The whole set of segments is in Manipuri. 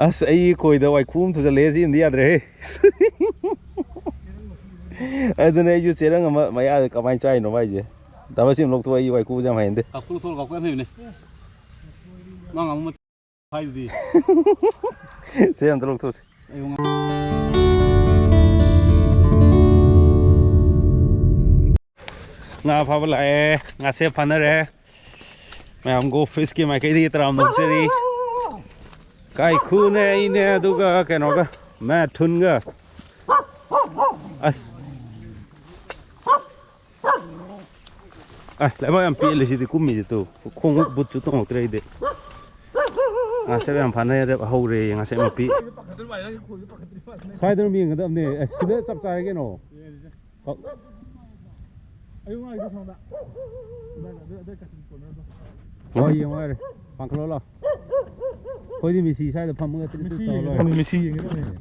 ꯑꯁ ꯑꯩ ꯈꯣꯏꯗ ꯋꯥꯏꯈꯨ ꯑꯃ ꯊꯨꯖꯜꯂꯛꯑꯦ ꯁꯤ ꯑꯃꯗꯤ ꯌꯥꯗ꯭ꯔꯦꯍꯦ ꯑꯗꯨꯅ ꯑꯩꯁꯨ ꯆꯦꯔꯪ ꯑꯃ ꯃꯌꯥꯗ ꯀꯃꯥꯏꯅ ꯆꯥꯏꯅꯣ ꯃꯥꯏꯁꯦ ꯗꯕꯜꯁꯤ ꯑꯃ ꯂꯧꯊꯣꯛ ꯑꯩ ꯋꯥꯏꯈꯨꯁꯦ ꯌꯥꯝ ꯍꯩꯅꯗꯦ ꯂꯧꯊꯣꯛ ꯀꯥꯎꯄ ꯌꯥꯝ ꯍꯩꯕꯅꯦ ꯃꯥ ꯑꯃꯨꯛ ꯍꯥꯏꯗꯨꯗꯤ ꯁꯤ ꯑꯝꯇ ꯂꯧꯊꯣꯛꯁꯤ ꯉꯥ ꯐꯥꯕ ꯂꯥꯛꯑꯦ ꯉꯥꯁꯦ ꯐꯥꯅꯔꯦ ꯃꯌꯥꯝ ꯒꯣ ꯐꯤꯁꯀꯤ ꯃꯥꯏꯀꯩꯗꯒꯤ ꯇꯔꯥꯝ ꯅꯣꯛꯆꯔꯤ ꯀꯥꯏꯈꯨꯅꯦ ꯑꯩꯅꯦ ꯑꯗꯨꯒ ꯀꯩꯅꯣꯒ ꯃꯦꯊꯨꯟꯒ ꯑꯁ ꯂꯩꯕꯥꯛ ꯌꯥꯝ ꯄꯦꯜꯂꯤꯁꯤꯗꯤ ꯀꯨꯝꯃꯤꯁꯤ ꯇꯨ ꯈꯣꯡꯎꯞ ꯕꯨꯠꯁꯨ ꯇꯣꯡꯉꯛꯇ꯭ꯔꯦ ꯑꯩꯗꯤ ꯉꯥꯁꯦ ꯌꯥꯝ ꯐꯥꯅꯩ ꯍꯧꯔꯦ ꯉꯥꯁꯦ ꯃꯄꯤ ꯁ꯭ꯋꯥꯏꯗ ꯑꯗꯨꯝ ꯌꯦꯡꯒꯗꯕꯅꯦ ꯁꯤꯗ ꯆꯞ ꯆꯥꯔꯦ ꯀꯩꯅꯣ ꯍꯣꯏ ꯌꯦꯡꯉꯣ ꯌꯥꯔꯦ ꯄꯥꯡꯈꯠꯂꯣ ꯂꯥꯛꯑꯣ ꯑꯩꯈꯣꯏꯗꯤ ꯃꯤꯁꯤ ꯁ꯭ꯋꯥꯏꯗ ꯐꯝꯃꯒ ꯃꯤꯁꯤ ꯌꯦꯡꯒꯗꯕꯅꯦ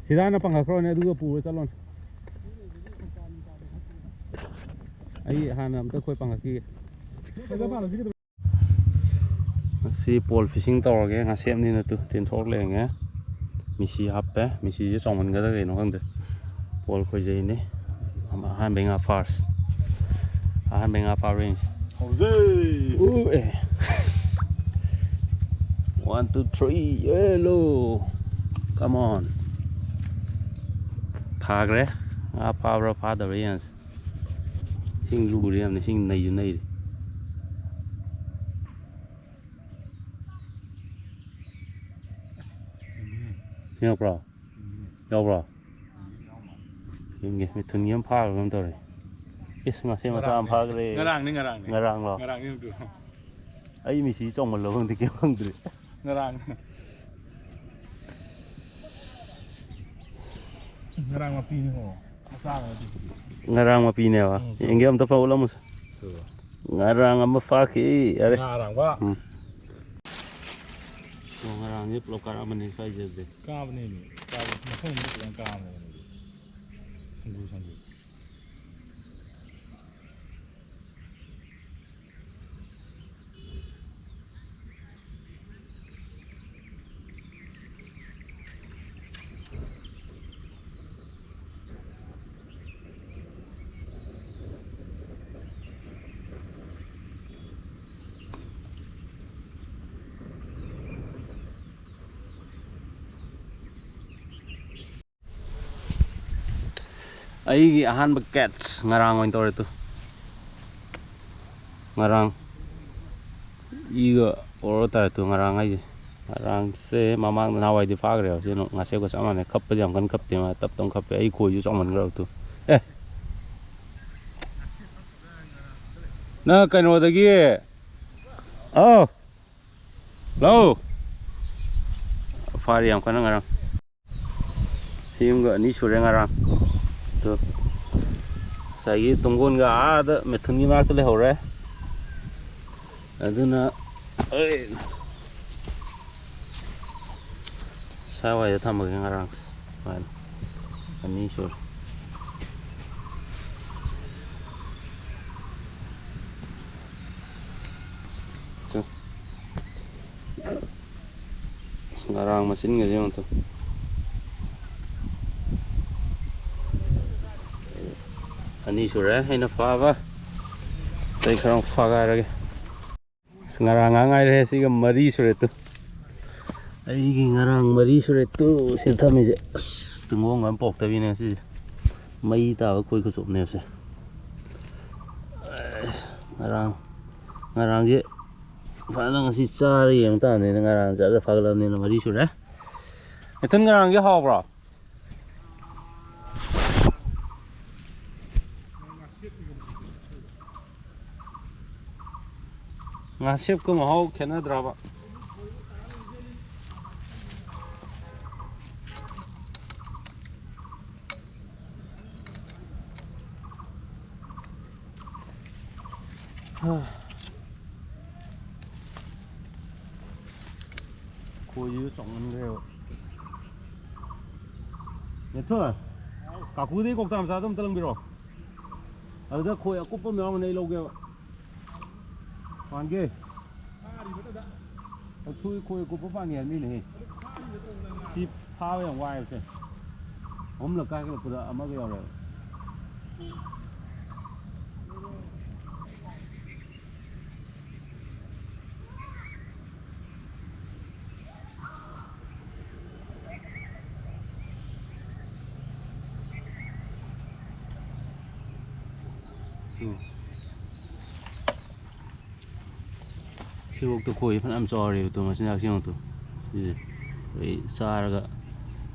ꯁꯤꯗ ꯍꯥꯟꯅ ꯄꯥꯡꯈꯠꯈ꯭ꯔꯣꯅꯦ ꯑꯗꯨꯒ ꯄꯨꯔ ꯆꯠꯂꯣꯅꯦ ꯑꯩ ꯍꯥꯟꯅ ꯑꯝꯇ ꯈꯣꯏ ꯄꯥꯡꯈꯠꯈꯤꯒꯦ ꯉꯁꯤ ꯄꯣꯜ ꯐꯤꯁꯤꯡ ꯇꯧꯔꯒꯦ ꯉꯥꯁꯦꯞꯅꯤꯅ ꯇꯦꯟꯊꯣꯛ ꯂꯩꯉꯦ ꯃꯤꯁꯤ ꯍꯥꯞꯄꯦ ꯃꯤꯁꯤꯁꯦ ꯆꯥꯎꯃꯟꯒꯗ꯭ꯔꯥ ꯀꯩꯅꯣ ꯈꯪꯗꯦ ꯄꯣꯜ ꯈꯣꯏꯖꯩꯅꯦ ꯑꯍꯥꯟꯕꯩ ꯉꯥ ꯐꯥꯔꯁ ꯑꯍꯥꯟꯕꯩ ꯉꯥ ꯐꯥꯕꯔꯤꯡꯁꯦ ꯍꯧꯖꯩ 1 2 3 ꯌꯦꯂꯣ ꯀꯝ ꯑꯣꯟ ꯊꯥꯈ꯭ꯔꯦ ꯉꯥ ꯐꯥꯕ꯭ꯔꯥ ꯐꯥꯗꯕ꯭ꯔꯥ ꯌꯦꯡꯉꯁꯤ ꯏꯁꯤꯡ ꯂꯨꯔꯦ ꯌꯥꯝꯅ ꯏꯁꯤꯡ ꯅꯩꯁꯨ ꯅꯩꯔꯤ ꯌꯥꯎꯕ꯭ꯔꯣ ꯌꯥꯎꯕ꯭ꯔꯣ ꯌꯦꯡꯒꯦ ꯃꯤꯊꯨꯟꯒꯤ ꯑꯃ ꯐꯥꯈ꯭ꯔꯕ ꯑꯃ ꯇꯧꯔꯦ ꯏꯁ ꯉꯥꯁꯦ ꯃꯆꯥ ꯑꯃ ꯐꯥꯈ꯭ꯔꯦ ꯉꯔꯥꯡꯂꯣ ꯑꯩ ꯃꯤꯁꯤ ꯆꯥꯎꯃꯜꯂꯕ ꯈꯪꯗꯦ ꯀꯩꯝ ꯈꯪꯗ꯭ꯔꯤ ngărang mà pin hổ ngarang mà pin nè em game tập lâu lắm ngarang mà pha khí ngarang quá ngarang giúp lâu cả mình phải giờ gì cá bên này cá nó không được ăn cá này sandu ꯑꯩꯒꯤ ꯑꯍꯥꯟꯕ ꯀꯦꯠꯁ ꯉꯔꯥꯡ ꯑꯣꯏꯅ ꯇꯧꯔꯦ ꯇꯨ ꯉꯔꯥꯡ ꯏꯒ ꯑꯣꯔ ꯇꯥꯔꯦ ꯇꯨ ꯉꯔꯥꯡ ꯍꯥꯏꯁꯦ ꯉꯔꯥꯡꯁꯦ ꯃꯃꯥꯡꯗ ꯅꯍꯥꯟꯋꯥꯏꯗꯤ ꯐꯥꯈ꯭ꯔꯦꯕ ꯁꯤ ꯉꯥꯁꯦꯞꯒ ꯆꯞ ꯃꯥꯟꯅꯩ ꯈꯞꯄꯁꯦ ꯌꯥꯝ ꯀꯟꯅ ꯈꯞꯇꯦ ꯃꯥ ꯇꯞ ꯇꯞꯅ ꯈꯞꯄꯦ ꯑꯩ ꯈꯣꯏꯁꯨ ꯆꯥꯎꯃꯟꯈ꯭ꯔꯕ ꯇꯨ ꯅꯪ ꯀꯩꯅꯣꯗꯒꯤ ꯑꯧ ꯂꯥꯛꯑꯣ ꯐꯥꯔꯤ ꯌꯥꯝ ꯀꯟꯅ ꯉꯔꯥꯡ ꯁꯤ ꯑꯃꯒ ꯑꯅꯤ ꯁꯨꯔꯦ ꯉꯔꯥꯡ ꯇꯨ ꯉꯁꯥꯏꯒꯤ ꯇꯨꯡꯒꯣꯟꯒ ꯑꯥꯗ ꯃꯦꯊꯨꯟꯒꯤ ꯃꯔꯛꯇ ꯂꯩꯍꯧꯔꯦ ꯑꯗꯨꯅ ꯁ꯭ꯋꯥꯏꯋꯥꯏꯗ ꯊꯝꯃꯒꯦ ꯉꯔꯥꯡ ꯁꯨꯃꯥꯏꯅ ꯑꯅꯤ ꯁꯨꯔꯦ ngارꯥꯡ ꯃꯆꯤꯟꯒꯁꯦ ꯌꯦꯡꯉꯨ ꯑꯅꯤ ꯁꯨꯔꯦ ꯑꯩꯅ ꯐꯥꯕ ꯑꯇꯩ ꯈꯔ ꯐꯥꯒꯥꯏꯔꯒꯦ ngārāng ngā ꯉꯥꯏꯔꯦ ꯁꯤꯒ ꯃꯔꯤ ꯁꯨꯔꯦ ꯇꯨ ꯑꯩꯒꯤ ngārāng ꯃꯔꯤ ꯁꯨꯔꯦ ꯇꯨ ꯁꯤ ꯊꯝꯃꯤꯁꯦ ꯑꯁ ꯇꯨꯡꯒꯣꯡꯒ ꯑꯃ ꯄꯣꯛꯇꯕꯤꯅꯦ ꯁꯤꯁꯦ ꯃꯩ ꯇꯥꯕ ꯈꯣꯏ ꯈꯨꯆꯣꯞꯅꯦꯕꯁꯦ ngārāꯡꯁꯦ ꯐꯖꯅ ꯉꯁꯤ ꯆꯥꯔ ꯌꯦꯡꯕ ꯇꯥꯕꯅꯤꯅ ngārāꯡ ꯆꯥꯔ ꯐꯒꯠꯂꯕꯅꯤꯅ ꯃꯔꯤ ꯁꯨꯔꯦ ꯃꯤꯊꯨꯟ ngārāꯡꯁꯦ ꯍꯥꯎꯕ꯭ꯔꯣ ꯉꯥꯁꯦꯞꯀ ꯃꯍꯥꯎ ꯈꯦꯠꯅꯗ꯭ꯔꯕ ꯈꯣꯏꯁꯤꯁꯨ ꯆꯥꯎꯃꯟꯈ꯭ꯔꯦꯕ ꯃꯦꯊꯨꯟ ꯀꯥꯀꯨꯗꯒꯤ ꯀꯧꯇꯥ ꯃꯆꯥꯗꯣ ꯑꯝꯇ ꯂꯪꯕꯤꯔꯣ ꯑꯗꯨꯗ ꯈꯣꯏ ꯑꯀꯨꯞꯄ ꯑꯃ ꯌꯥꯎꯕꯅꯦ ꯑꯩ ꯂꯧꯒꯦꯕ ꯄꯥꯟꯒꯦ ꯈꯣꯏ ꯑꯀꯨꯞꯄ ꯄꯥꯟꯒꯦ ꯍꯥꯏꯕꯅꯤꯅꯦꯍꯦ ꯁꯤ ꯐꯥꯕ ꯌꯥꯝ ꯋꯥꯏꯕꯁꯦ ꯑꯍꯨꯝꯂꯛ ꯀꯥꯏꯈꯠꯂꯛꯄꯗ ꯑꯃꯒ ꯌꯥꯎꯔꯦꯕ ꯁꯤꯐꯥꯎꯗ ꯈꯣꯏ ꯐꯅꯌꯥꯝ ꯆꯥꯎꯔꯦꯕ ꯇꯨ ꯃꯆꯤꯟꯖꯥꯛ ꯁꯤꯃꯛꯇꯣ ꯁꯤꯁꯦ ꯑꯩ ꯆꯥꯔꯒ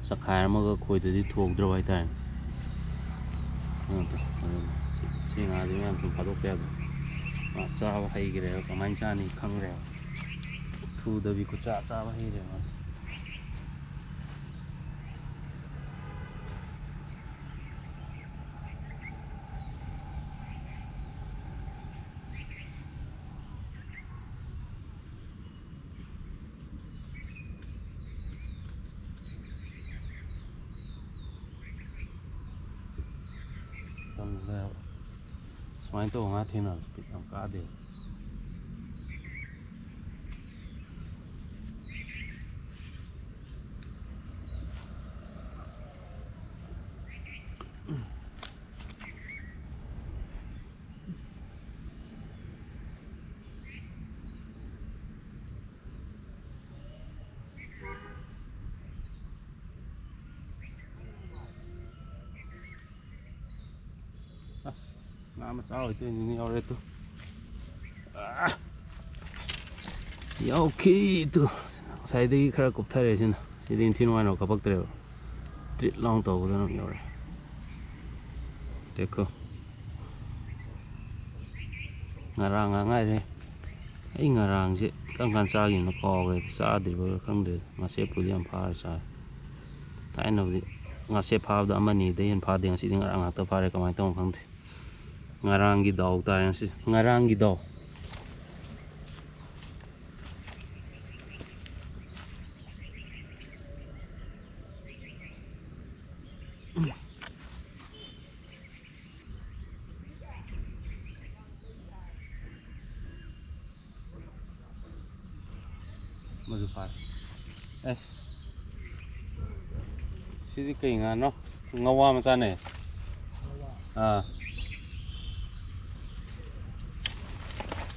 ꯆꯛꯈꯥꯏꯔꯝꯃꯒ ꯈꯣꯏꯗꯗꯤ ꯊꯣꯛꯇ꯭ꯔꯕ ꯍꯥꯏꯇꯥꯔꯦ ꯁꯤ ꯉꯥꯁꯦ ꯃꯌꯥꯝ ꯁꯨꯝ ꯐꯥꯗꯣꯛꯄ ꯌꯥꯗ꯭ꯔꯦ ꯃꯥ ꯆꯥꯕ ꯍꯩꯈ꯭ꯔꯦꯕ ꯀꯃꯥꯏꯅ ꯆꯥꯅꯤ ꯈꯪꯈ꯭ꯔꯦꯕ ꯊꯨꯗꯕꯤ ꯈꯨꯠꯆꯥ ꯆꯥꯕ ꯍꯩꯔꯦꯕ ꯁꯨꯃꯥꯏꯅ ꯇꯧꯕ ꯉꯥ ꯊꯦꯡꯅꯕꯁꯦ ꯕꯤꯠ ꯌꯥꯝ ꯀꯥꯗꯦꯕ ngã mà sao rồi tôi nhìn nhau đây tôi yêu khi tôi sai đi khá cục thay rồi chứ chỉ đi thiên ngoài nó có bắt được trịt long tàu của nó nhiều rồi được không ngà ngay đây ấy ngà ràng chứ các con sao gì nó co về sao thì vừa không được mà xếp bùi làm phá sao tại nào thì ngà xếp phá đó mà nhìn thấy phá điện sĩ ngà ràng tao phá đây có mấy tông không thì ngarang daw tayo si ngarang daw Mazupar es sidi kay nga no ngawa masana eh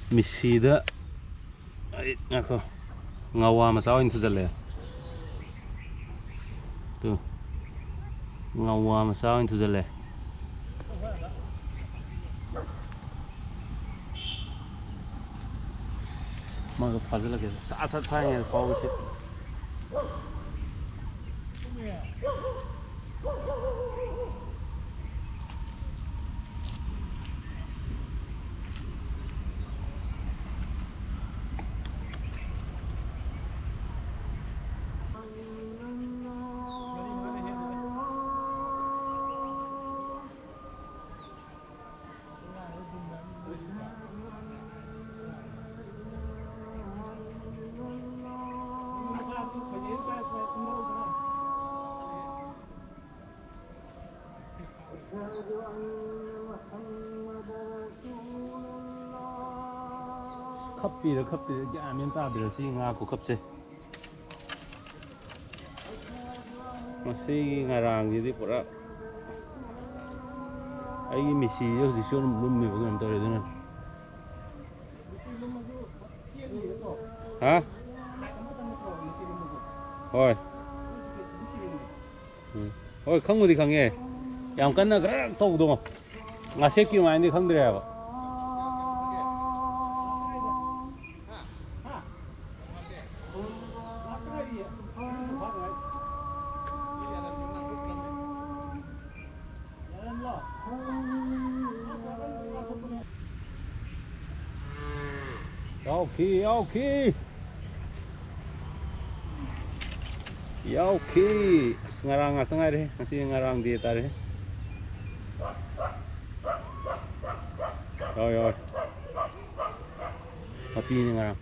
Misida ay nako ngawa masaw into zale tu ngawa masaw into zale mga puzzle lagi sa thai paw shit khắp đi cái miếng ta được xí nga của khắp xe mà xí nga ràng gì đi bỏ ra ấy mì xì cho gì xíu luôn mì vào làm tôi đấy nè hả thôi thôi không có gì khăng nghe em cân là cái tàu đúng không ngà xếp kia mà đi không được à Okay. Ngarang at nga rin, kasi ngarang di tari. Oy. Papi ni ngarang.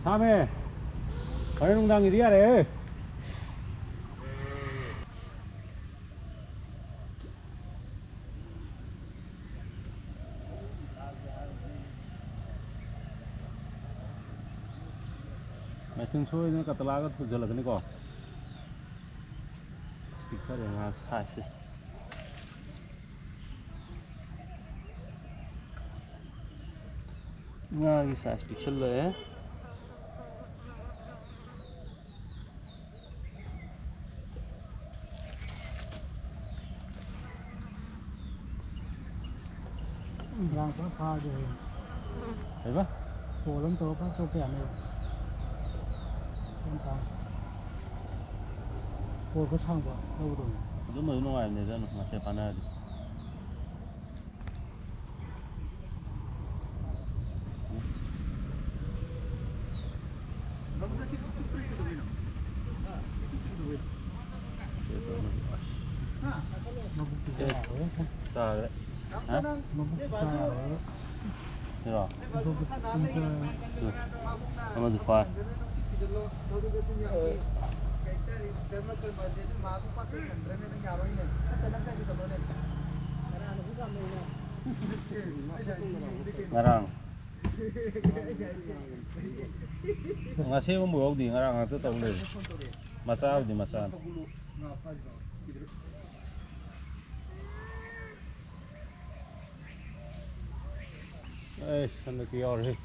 3회 관현농당 이리 가래. Makin soalnya kata lagat tuh jalan ini kok. Speaker yang asal sih. Nggak bisa pixel lo ya. Lang có pha rồi. Thấy ba? Cổ lắm tố các chỗ kẻ này. Không pha. Cổ có sang vào đâu rồi. Itu mau nunggu aja nih, masih panas. Tak, hah? Ya, sama Zufar. Ngarang. Ngasih membawa di ngarang itu tahu deh. Masalah di masalah. Sampai kiore.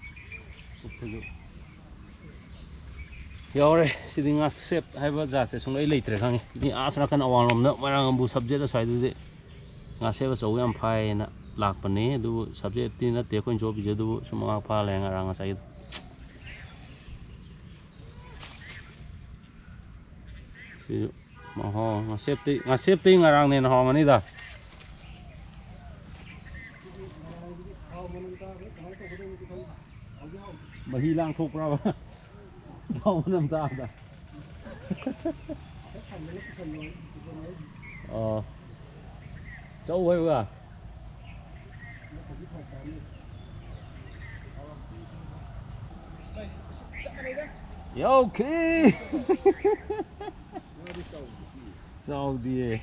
Kiore, sini ngasep, hai buat jasa, sungai liter kange. Ini asal kan awal lom nak, marang ambu subjek tu saya tu deh. Ngasep so yang pai nak lak pani, tu subjek ti nak dia kon job je tu semua apa lah yang ngarang saya tu. Mahal, ngasep ti ngarang ni nahong ni dah. Mahilang thục ra ba. Đâu làm sao đây. Châu ấy vừa. Ok. Sao đi.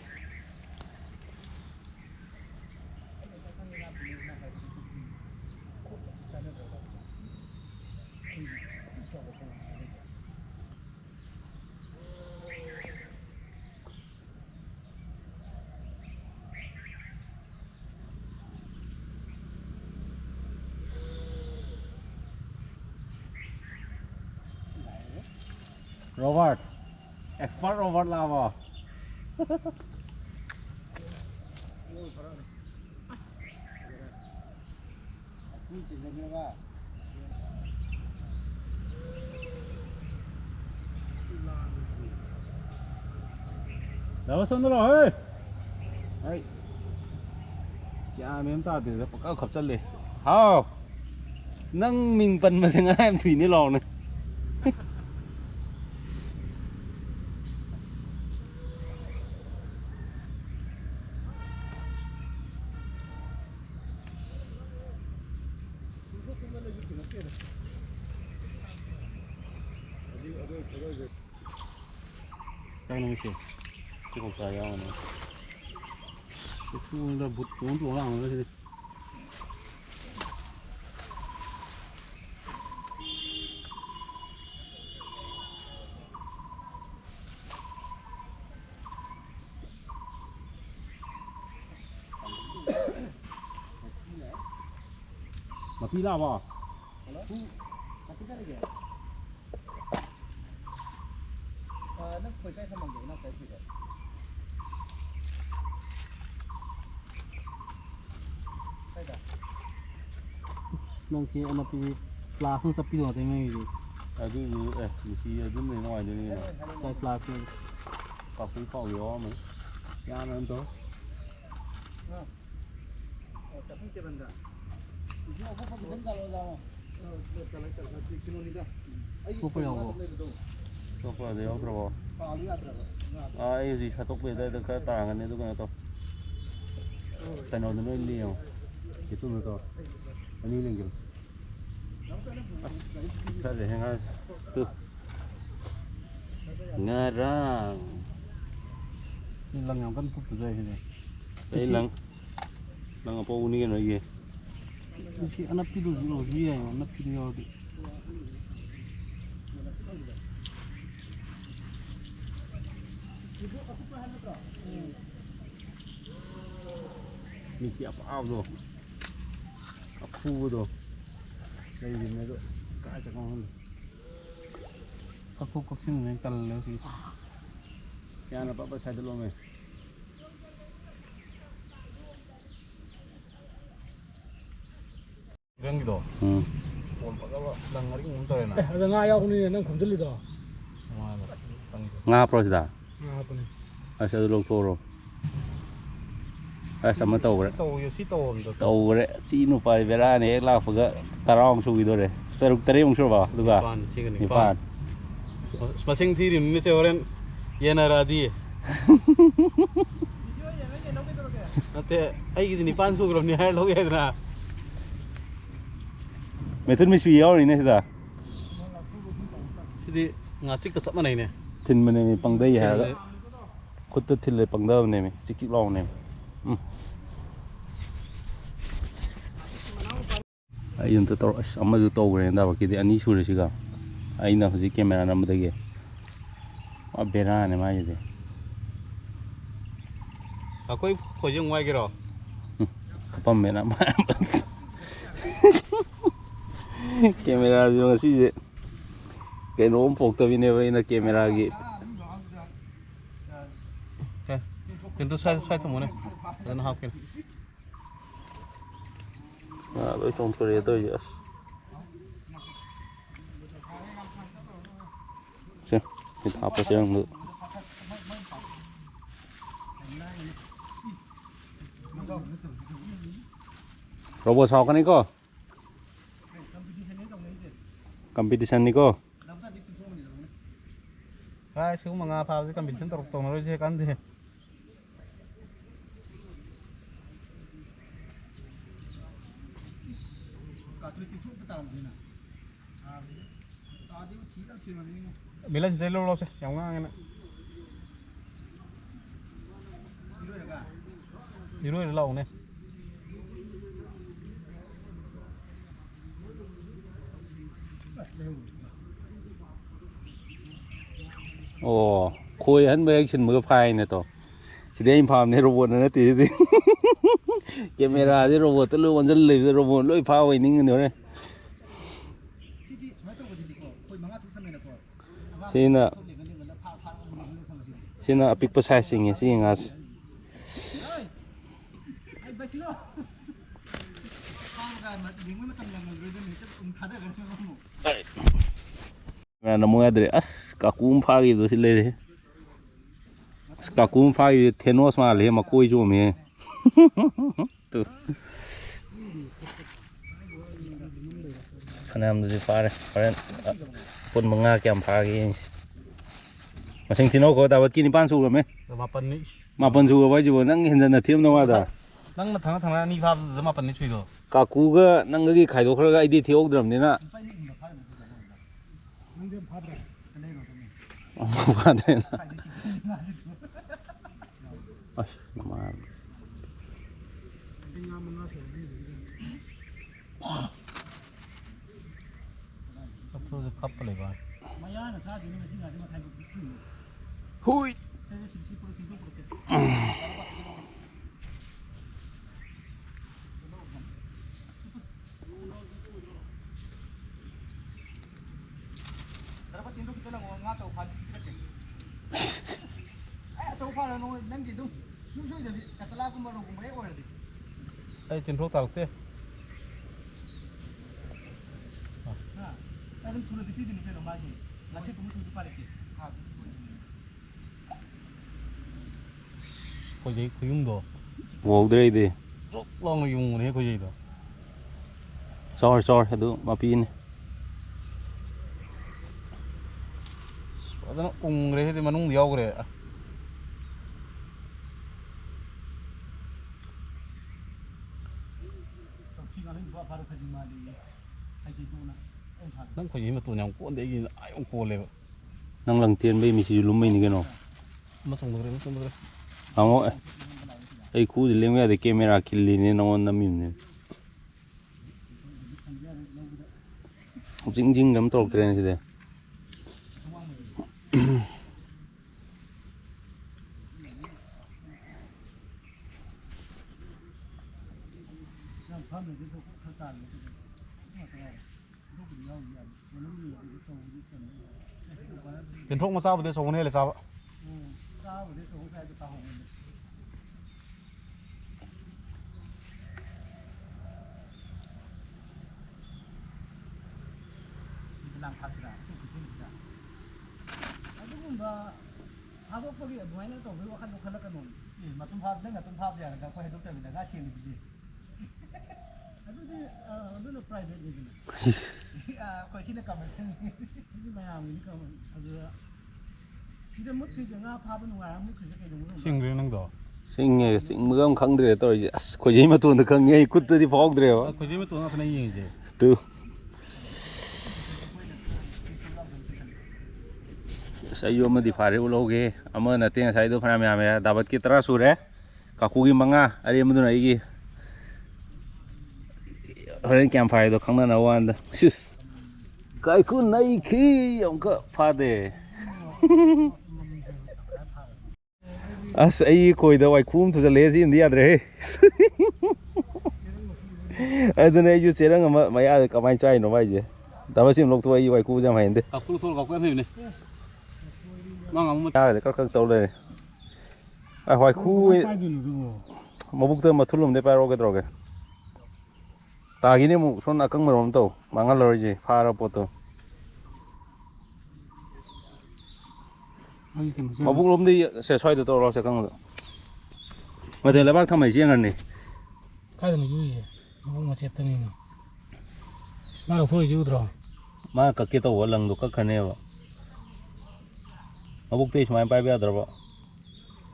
Robert, expert Robert lava. Đâu xong rồi. Đấy. Cha mềm ta từ cái khập chân liền. Hao. Nâng mình bần mà xem em thủy ní lò này. Cái này gì? Cái con sai nhau này. Cái chuông là bút cuốn chuông nào nữa thế? Mà phi lao vào. Nó phải cái thằng nó phải gì đấy. Nông khi anh đi pla không sắp pila thế này gì. Aduh, mesti aduh ni ngoài đây nè. Cái pla kia. Có cái phao gió mà. Ya nó to. Tapi macam mana? Ini apa pun benda kalau dah. Kalau kilo ni dah. Super yawo. Có phải gì không rồi? Kali ada. Ai gì sao tốt về đây được cái tảng cái này tôi cái to. Tại nó liều. Itu nó to. Ini lagi. Kali hangat tuh ngarang Lang yang kan putus aja ini. saya lang apa uni kan lagi Si anak pidu sih ya, anak pidu ya di. misi apa tuh kapu tuh đây gì này tuh cái chắc ngon Aku koksin yang kalau sih. ya apa apa saya dulu meh 이런 기도. 난 가리 운전해나. Ada ngaya aku nih, nang kumjeli dah. nga pro sida Ngapa nih? asa dulu toro sama tàu đấy 또 요시 또 온다. tàu đấy si nu pai vera này là phải cái tarong sugi đó đấy teruk teri mung surba duga 반 지금 ni pan 스파싱 티리 니 세월엔 예나라디. 나한테 아이기 니 반수 그럼 니 하려고 해야 되나? mày thân mới suy yếu này sida 시디 나식 그 sab만 này nè. tin mình này bằng đây hả đó khuất tất thìn lại bằng đâu này mày chỉ kích lòng này ai dùng tàu amma dùng tàu cái đó cái anh đi xuống rồi chứ cả ai nào phải camera nằm đây kìa à bera này mà gì 아 거의 고정 와이기로. kapam mẹ nằm camera dùng cái gì cái nó ôm phục tao vì này vậy là camera gì 자, 근데 사이트 뭐네? 나는 하긴. à tôi trông tôi tôi vậy xem thì tháp vào xem nữa robot sao cái này có competition này có 아, 지금 mga 파우지 kan bilsin torok tono je kan de. Bila je lo lo se, yang nga ngena. Iru lo ne. ồ khôi hắn bây giờ mưa phai này to chỉ để em phàm này robot này tí tí camera thì robot tới lúc dân lười robot lỗi phao vậy nín nữa này xin là pick processing này xin ngắt namun ada as kakum pagi tu sila deh kakum pagi tenos malah mak koi cuma me tu kanam tu pare pun mengakiam pagi masing tino kau tahu kini pan suga me mapan suga baju pun nang hendak nanti mana ada nang thang ni phab zama pan ni chui do kaku ga nang lagi khai do khara ide thiok dram ni na apa deh ah nama 앞으로 카플 해봐. hui Ay cinro talte. Ko jai ko yung do. wow deh deh Long yung ne ko jai do. sorry aduh maafin Ada ung re de manung diaw gre. Nang khoi ma tu nyang ko de gi ai ong ko le nang lang tiền bây mình chỉ lúm mình cái nó ma song de ma song de ang o ai khu thì lên cái camera killi này nó nằm im này jing jing gam trok tren thếเป็นทกมาซาบ่ได้ส่งนี่เลยซาบ 하복법이 뭐하냐 또 그리고 한 녹화를 끊는 맞춤 파업 내가 좀 파업 해야 되니까 거기 독점이 내가 시행이 되지 아주 어느 프라이빗이지 아 거기는 가면 이게 마음이니까 아주 진짜 못 그냥 파업은 와야 못 그렇게 되는 거 싱 그리는 거 sinh sinh mưa không được tôi có gì mà tuần được không nghe cút tới đi phóng được khoi ma tu na thana yin je từ sai vô mà đi phá được lâu ghê ama là tiếng sai đó phải làm gì đào bát kita rasu re kaku manga ari mà này cái hồi kem phá đó không nào ăn đó cái cu này khi ông có phá đấy ai coi đó ai cũng thôi lấy gì đi ăn đấy ai đó này chú chơi rằng mà ai có mai chơi nó mai gì đào bát xem lúc tôi ai cũng chẳng hay đấy ka ku thol ka ku em ni mang ngam ma à để các tàu này à hoài khu mà bốc tơ mà thul lùm để bay rồi cái rồi ta cái này một số nào căng mà làm tàu mà ngal rồi gì pha ra bột tàu mà bốc lùm đi sẽ xoay được tàu rồi sẽ căng được mà thế là bác thăm mấy riêng anh này cái gì mà vui nó mà chết tên này mà đâu thôi chứ rồi mà các cái tàu lần được các cái này mà bốc tê chúng em bay bây giờ rồi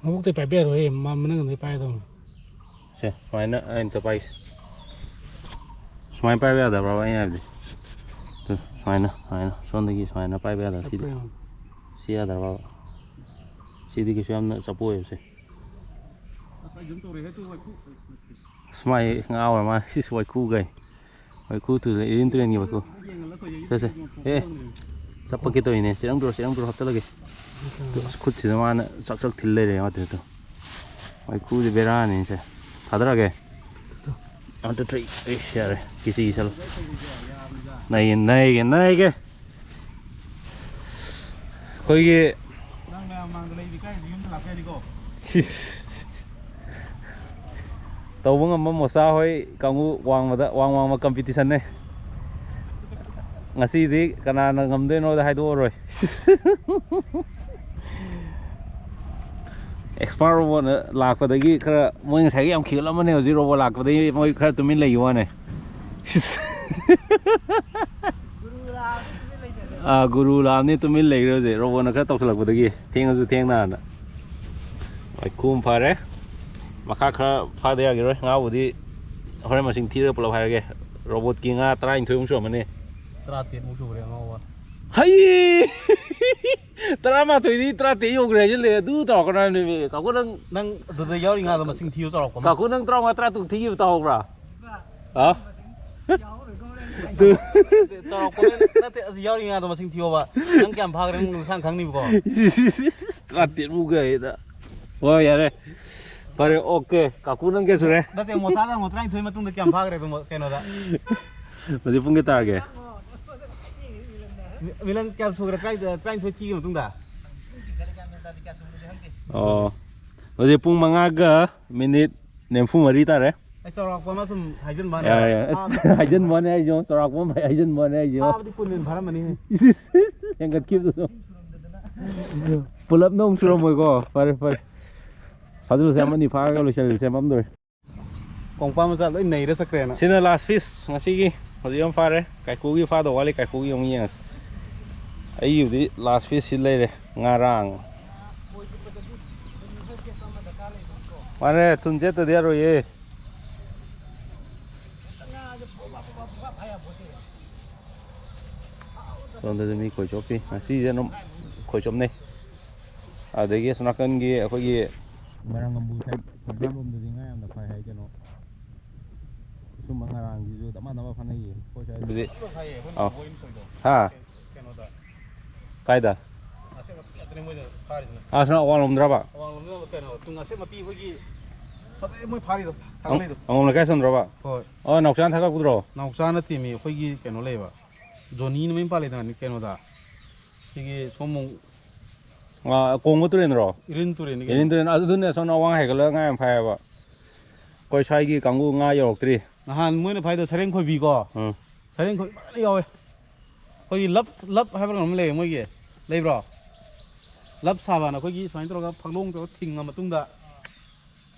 nó bốc tay phải biết rồi mà mình người bay thôi sẽ xoay nữa anh tập bay xoay bay bây giờ rồi anh em đi từ xoay nữa xoay cái xoay nó bay bây giờ xí ra rồi xí đi cái xoay nó sắp bôi rồi xoay ngao rồi mà xí xoay khu gầy xoay khu từ đến từ nhiều khu thế ê sắp cái tôi này sẽ đóng đồ hấp tới cái 굿 지나만 쫙쫙 딜레이래 어때 또 아이 굿이 베라네 이제 다들하게 안트 트리 에이샤래 기시 이살로 나이게 거기 tàu vẫn ngắm một sao hơi kamu wang mà competition này ngasi thì cái nào ngắm đến nó đã hai đua rồi expert robot lạc vào đây cái mình thấy em khiêu lắm mà nếu zero lạc vào đây mới khai tụi mình lấy vô này à guru làm nên tụi mình lấy rồi gì robot nó khai tộc lạc vào đây thiên nào nè phải cung phá đấy mà khác phá đây cái rồi ngáo vào đi hồi mà sinh thi được bao nhiêu cái robot kia ngã trai anh thôi không sửa mà nè tra tiền mu chu re ngao hay tao mà thôi đi tao tí yêu cái gì vậy đu tao cái này cậu có nang de de yaw ri nga da ma sing thiu sarok ko cậu có đang tao mà tao tụt thi yêu tao rồi hả từ sarok ko na te yaw ri nga da ma sing thiu ba nang kyam phag reng sang khang ni ko tao tiền mu cái đó ôi vậy đấy phải ok cậu cũng đang cái gì đấy da te mo sa da mo trai thoi ma tung de kyam phag re to ke no da mà đi phun cái tao kìa milan kyam su trai thoi thi ma tung da mà đi phun mang aga minute nem phun mà đi ta đấy ai sarok ko ma sum haijen ban haijen mon này jo sarok mon phải haijen mon này jo di pun nin bharam ani yang kat kip tu pull up nong suruh moi ko phải Fazul xem anh đi phá cái lối xem bấm rồi kong pa ma sa loi nei re sakre na xin last fish ngasi ki Fazul yang phá đấy cái cú ki phá đồ wali cái cú ki ông nhang ai yêu đi last fish xin lấy đấy ngarang mana tunjet tu dia rồi ꯁꯣꯝꯗꯁꯨ ꯃꯤ ꯈꯣꯏ ꯆꯣꯞꯄꯤ ꯉꯁꯤꯁꯦ ꯑꯗꯨꯝ ꯈꯣꯏ ꯆꯣꯞꯅꯩ ꯑꯗꯒꯤ ꯑꯁꯣꯝ ꯅꯥꯀꯟꯒꯤ ꯑꯩꯈꯣꯏꯒꯤ ꯃꯔꯥꯡꯒꯝꯕꯨ ꯁꯥꯏꯠ ꯈꯣꯡꯖꯥꯝꯂꯣꯝꯗꯗꯤ ꯉꯥ ꯌꯥꯝꯅ ꯐꯥꯏ ꯍꯥꯏ ꯀꯩꯅꯣ ꯁꯨꯝꯕ ꯉꯔꯥꯡꯁꯤꯁꯨ ꯗꯃꯥ ꯐꯥꯅꯩꯌꯦ ꯑꯩꯈꯣꯏ ꯁ꯭ꯋꯥꯏꯗꯗꯤ ꯍꯥ ꯀꯥꯏꯗ ꯁꯣꯝ ꯑꯋꯥꯡꯂꯣꯝꯗ꯭ꯔꯕ ꯃꯣꯏ ꯐꯥꯔꯤꯗꯣ ꯊꯥꯒꯠꯂꯤꯗꯣ ꯑꯉꯣꯝ ꯂꯩꯀꯥꯏ ꯆꯟꯗ꯭ꯔꯕ ꯍꯣꯏ ꯅꯥꯎꯆꯥꯅ ꯊꯥꯒꯠꯄꯗ꯭ꯔꯣ ꯅꯥꯎꯆꯥꯅ ꯇꯤꯃꯤ ꯑꯩꯈꯣꯏꯒꯤ ꯀꯩꯅꯣ ꯂꯩꯕ ꯖꯣꯅꯤꯅ ꯃꯌꯨꯝ ꯄꯥꯜꯂꯤꯗꯅ ꯀꯩꯅꯣꯗ ꯁꯤꯒꯤ ꯁꯣꯃꯣꯡ ꯀꯣꯡꯕ ꯇꯨꯔꯦꯟꯗ꯭ꯔꯣ ꯏꯔꯤꯟ ꯇꯨꯔꯦꯟꯅꯤ ꯏꯔꯤꯟ ꯇꯨꯔꯦꯟ ꯑꯗꯨꯅꯦ ꯁꯣꯝ ꯑꯋꯥꯡ ꯍꯥꯏꯒꯠꯂꯒ ꯉꯥ ꯌꯥꯝ ꯐꯥꯏꯌꯦꯕ ꯑꯩꯈꯣꯏ ꯁ꯭ꯋꯥꯏꯒꯤ ꯀꯥꯡꯕꯨ ꯉꯥ ꯌꯧꯔꯛꯇ꯭ꯔꯤ ꯅꯍꯥꯟ ꯃꯣꯏꯅ ꯐꯥꯏꯗꯣ ꯁꯔꯦꯡ ꯈꯣꯏꯕꯤꯀꯣ ꯁꯔꯦꯡ ꯈꯣꯏꯕꯤ ꯐꯖꯅ ꯌꯥꯎꯋꯦ ꯑꯩꯈꯣꯏꯒꯤ ꯂꯞ ꯍꯥꯏꯕ ꯀꯩꯅꯣꯝ ꯂꯩꯌꯦ ꯃꯣꯏꯒꯤ ꯂꯩꯕ꯭ꯔꯣ ꯂꯞ ꯁꯥꯕꯅ ꯑꯩꯈꯣꯏꯒꯤ ꯁꯨꯃꯥꯏꯅ ꯇꯧꯔꯒ ꯐꯛꯂꯣꯡ ꯇꯧꯔꯒ ꯊꯤꯡꯉ ꯃꯇꯨꯡꯗ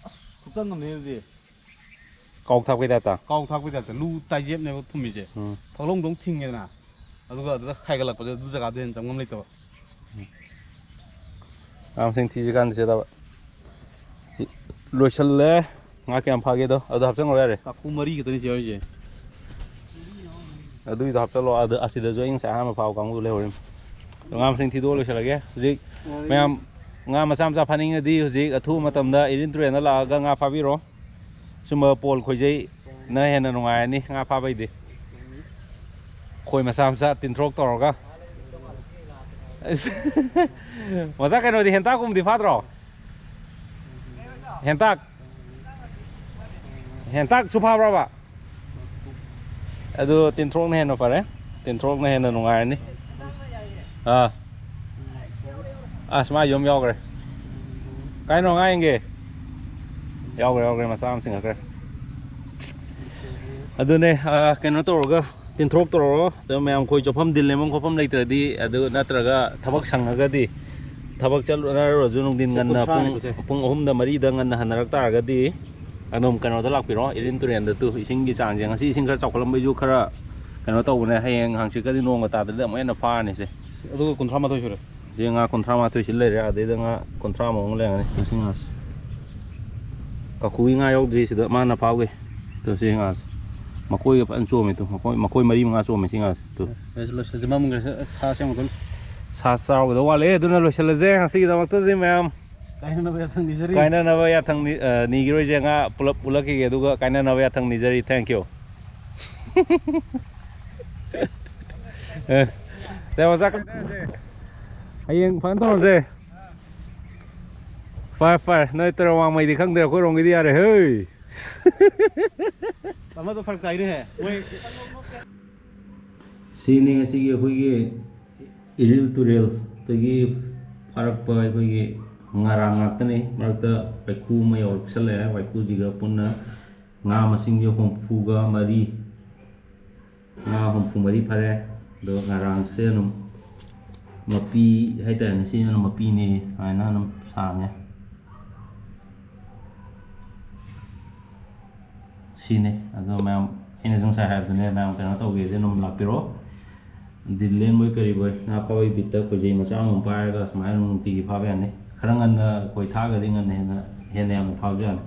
ꯑꯁ ꯈꯨꯆꯪ ꯑꯃꯅꯦ ꯑꯗꯨꯗꯤ ꯀꯥꯎ ꯊꯥꯛꯄꯩ ꯇꯥꯏꯞꯇ ꯀꯥꯎ ꯊꯥꯛꯄꯩ ꯇꯥꯏꯞꯇ ꯂꯨ ꯇꯥꯏꯖꯦꯞꯅꯦꯕ ꯊꯨꯝꯃꯤꯁꯦ ꯐꯛꯂꯣꯡꯗꯧ ꯊꯤꯡꯉꯦꯗꯅ ꯑꯗꯨꯒ ꯑꯗꯨꯗ ꯈꯥꯏꯒꯠꯂꯛꯄꯁꯦ ꯑꯗꯨ ꯖꯒꯥꯗ ꯍꯦꯟꯅ ꯆꯪꯐꯝ ꯂꯩꯇꯕ ꯉꯥ ꯃꯁꯤꯡ ꯊꯤꯁꯤ ꯀꯥꯟꯗ ꯆꯦꯗꯕ ꯂꯣꯏꯁꯜꯂꯦ ꯉꯥ ꯀꯌꯥꯝ ꯐꯥꯒꯦꯗꯣ ꯑꯗꯨ ꯍꯥꯞꯆꯟꯈ꯭ꯔꯣ ꯌꯥꯔꯦ ꯀꯥꯀꯨ 4 ꯈꯛꯇꯅꯤ ꯆꯦꯔꯤꯁꯦ ꯑꯗꯨꯒꯤꯗꯣ ꯍꯥꯞꯆꯜꯂꯣ ꯑꯁꯤꯗꯁꯨ ꯑꯩ ꯉꯁꯥꯏ ꯑꯍꯥꯟꯕ ꯐꯥꯕ ꯀꯥꯡꯕꯨ ꯂꯩꯍꯧꯔꯤꯝ ꯉꯥ ꯃꯁꯤꯡ ꯊꯤꯗꯣꯛꯑ ꯂꯣꯏꯁꯤꯜꯂꯒꯦ ꯍꯧꯖꯤꯛ ꯃꯌꯥꯝ ꯉꯥ ꯃꯆꯥ ꯐꯥꯅꯤꯡꯉꯗꯤ ꯍꯧꯖꯤꯛ ꯑꯊꯨꯕ ꯃꯇꯝꯗ ꯏꯔꯤꯟ ꯇꯨꯔꯦꯟꯗ ꯂꯥꯛꯑꯒ ꯉꯥ ꯐꯥꯕꯤꯔꯣ ꯁꯨꯝꯕ ꯄꯣꯜ ꯈꯣꯏꯖꯩꯅ ꯍꯦꯟꯅ ꯅꯨꯡꯉꯥꯏꯔꯅꯤ ꯉꯥ ꯐꯥꯕꯩꯗꯤ ꯈꯣꯏ ꯃꯆꯥ ꯇꯤꯟꯊ꯭ꯔꯣꯛ ꯇꯧꯔꯒ ꯃꯆꯥ ꯀꯩꯅꯣꯗꯤ ꯍꯦꯟꯇꯥꯛꯀꯨꯝꯕꯗꯤ ꯐꯥꯗ꯭ꯔꯣ ꯍꯦꯟꯇꯥꯛꯁꯨ ꯐꯥꯕ꯭ꯔꯕ ꯑꯗꯨ ꯇꯤꯟꯊ꯭ꯔꯣꯛꯅ ꯍꯦꯟꯅ ꯐꯔꯦ ꯇꯤꯟꯊ꯭ꯔꯣꯛꯅ ꯍꯦꯟꯅ ꯅꯨꯡꯉꯥꯏꯔꯅꯤ ꯑꯁ ꯃꯥ ꯌꯨꯝ ꯌꯥꯎꯈ꯭ꯔꯦ ꯀꯥꯏꯅꯣ ꯉꯥ ꯌꯦꯡꯒꯦ ꯌꯥꯎꯈ꯭ꯔꯦ ꯃꯆꯥ ꯑꯃ ꯆꯤꯡꯉꯛꯈ꯭ꯔꯦ ꯑꯗꯨꯅꯦ ꯀꯩꯅꯣ ꯇꯧꯔꯒ ꯇꯤꯟꯊ꯭ꯔꯣꯛ ꯇꯧꯔꯒ ꯃꯌꯥꯝ ꯈꯣꯏ ꯆꯣꯞꯐꯝ ꯗꯤꯜ ꯂꯦꯡꯐꯝ ꯈꯣꯠꯐꯝ ꯂꯩꯇ꯭ꯔꯗꯤ ꯑꯗꯨ ꯅꯠꯇ꯭ꯔꯒ ꯊꯕꯛ ꯁꯪꯉꯒꯗꯤ ꯊꯕꯛ ꯆꯠꯂꯨꯔꯁꯨ ꯅꯨꯡꯊꯤꯟ ꯉꯟꯅ ꯄꯨꯡ 3ꯗ 4ꯗ ꯉꯟꯅ ꯍꯟꯅꯔꯛ ꯇꯥꯔꯒꯗꯤ ꯑꯗꯨꯝ ꯀꯩꯅꯣꯗ ꯂꯥꯛꯄꯤꯔꯣ ꯏꯔꯤꯟ ꯇꯨꯔꯦꯟꯗ ꯏꯁꯤꯡꯒꯤ ꯆꯥꯡꯁꯦ ꯉꯁꯤ ꯏꯁꯤꯡ ꯈꯔ ꯆꯥꯎꯈꯠꯂꯝꯕꯩꯁꯨ ꯈꯔ ꯀꯩꯅꯣ ꯇꯧꯕꯅꯦ ꯍꯌꯦꯡ ꯍꯪꯆꯤꯠꯀꯗꯤ ꯅꯣꯡꯒ ꯇꯥꯗ꯭ꯔꯗꯤ ꯑꯃꯨꯛ ꯍꯦꯟꯅ ꯐꯥꯔꯅꯤꯁꯦ ꯑꯗꯨꯒ 32 ꯁꯨꯔꯦ ꯁꯤ ꯉꯥ 31 ꯁꯤ ꯂꯩꯔꯦ ꯑꯗꯩꯗ ꯉꯥ 30 ꯂꯩꯔꯝꯒꯅꯤ ꯁꯤ ꯉꯥꯁꯦ ꯀꯥꯀꯨꯒꯤ ꯉꯥ ꯌꯥꯎꯗ꯭ꯔꯤ ꯁꯤꯗ ꯃꯥꯅ ꯐꯥꯎꯒꯦ ꯇꯨ ꯁꯤ ꯉꯥꯁꯦ ꯃꯈꯣꯏꯒ ꯐꯖꯅ ꯆꯣꯝꯃꯦ ꯇꯨ ꯃꯈꯣꯏ 4-5 ꯆꯣꯝꯃꯦ ꯁꯤ ꯉꯥꯁꯦ ꯇꯨ ꯁꯥ ꯆꯥꯎꯒꯗꯧ ꯋꯥꯠꯂꯦ ꯑꯗꯨꯅ ꯂꯣꯏꯁꯤꯜꯂꯁꯦ ꯉꯁꯤꯒꯤꯗꯃꯛꯇꯗꯤ ꯃꯌꯥꯝ ꯀꯥꯏꯅꯅꯕ ꯌꯥꯊꯪ ꯅꯤꯈꯤꯔꯣꯏꯁꯦ ꯉꯥ ꯄꯨꯂꯞ ꯎꯠꯂꯛꯈꯤꯒꯦ ꯑꯗꯨꯒ ꯀꯥꯏꯅꯅꯕ ꯌꯥꯊꯪ ꯅꯤꯖꯔꯤ ꯊꯦꯡꯀ꯭ꯌꯨ ꯍꯌꯦꯡ ꯐꯖꯅ ꯇꯧꯔꯁꯦ ꯐꯔꯦ ꯅꯣꯏ ꯇꯔꯥ ꯋꯥꯡꯃꯩꯗꯤ ꯈꯪꯗ꯭ꯔꯦ ꯑꯩꯈꯣꯏꯔꯣꯝꯒꯤꯗꯤ ꯌꯥꯔꯦ ꯍꯩ ꯑꯃꯗꯣ ꯐꯔꯛ ꯇꯥꯏꯅꯦꯍꯦ ꯃꯣꯏ ꯁꯤꯅꯤ ꯉꯁꯤꯒꯤ ꯑꯩꯈꯣꯏꯒꯤ ꯏꯔꯤꯜ ꯇꯨꯔꯦꯜꯗꯒꯤ ꯐꯥꯔꯛꯄ ꯑꯩꯈꯣꯏꯒꯤ ꯉꯥꯔꯥꯡ ꯉꯥꯛꯇꯅꯤ ꯃꯔꯛꯇ ꯋꯥꯏꯈꯨ ꯑꯃ ꯌꯧꯔꯛꯁꯜꯂꯛꯑꯦ ꯋꯥꯏꯈꯨꯁꯤꯒ ꯄꯨꯟꯅ ꯉꯥ ꯃꯁꯤꯡꯁꯦ 64 ꯉꯥ 64 ꯐꯔꯦ ꯑꯗꯣ ꯉꯔꯥꯡꯁꯦ ꯑꯗꯨꯝ ꯃꯄꯤ ꯍꯥꯏꯇꯥꯔꯦ ꯉꯁꯤꯅ ꯃꯄꯤꯅꯤ ꯁꯨꯃꯥꯏꯅ ꯑꯗꯨꯝ ꯁꯥꯡꯉꯦ ꯁꯤꯅꯤ ꯑꯗꯣ ꯃꯌꯥꯝ ꯑꯩꯅꯁꯨ ꯉꯁꯥꯏ ꯍꯥꯏꯕꯗꯨꯅꯦ ꯃꯌꯥꯝ ꯀꯩꯅꯣ ꯇꯧꯒꯦꯗꯤ ꯑꯗꯨꯝ ꯂꯥꯛꯄꯤꯔꯣ ꯗꯤꯜ ꯂꯦꯟꯕꯣꯏ ꯀꯔꯤꯕꯣꯏ ꯉꯥ ꯐꯥꯕꯒꯤ ꯕꯤꯠꯇ ꯈꯣꯏꯖꯩ ꯃꯆꯥ ꯑꯃ ꯄꯥꯏꯔꯒ ꯁꯨꯃꯥꯏꯅ ꯅꯨꯡꯇꯤꯒꯤ ꯐꯥꯕ ꯌꯥꯅꯤ ꯈꯔ ꯉꯟꯅ ꯈꯣꯏ ꯊꯥꯒꯗꯤ ꯍꯦꯟꯅ ꯌꯥꯝꯅ ꯐꯥꯕ ꯌꯥꯅꯤ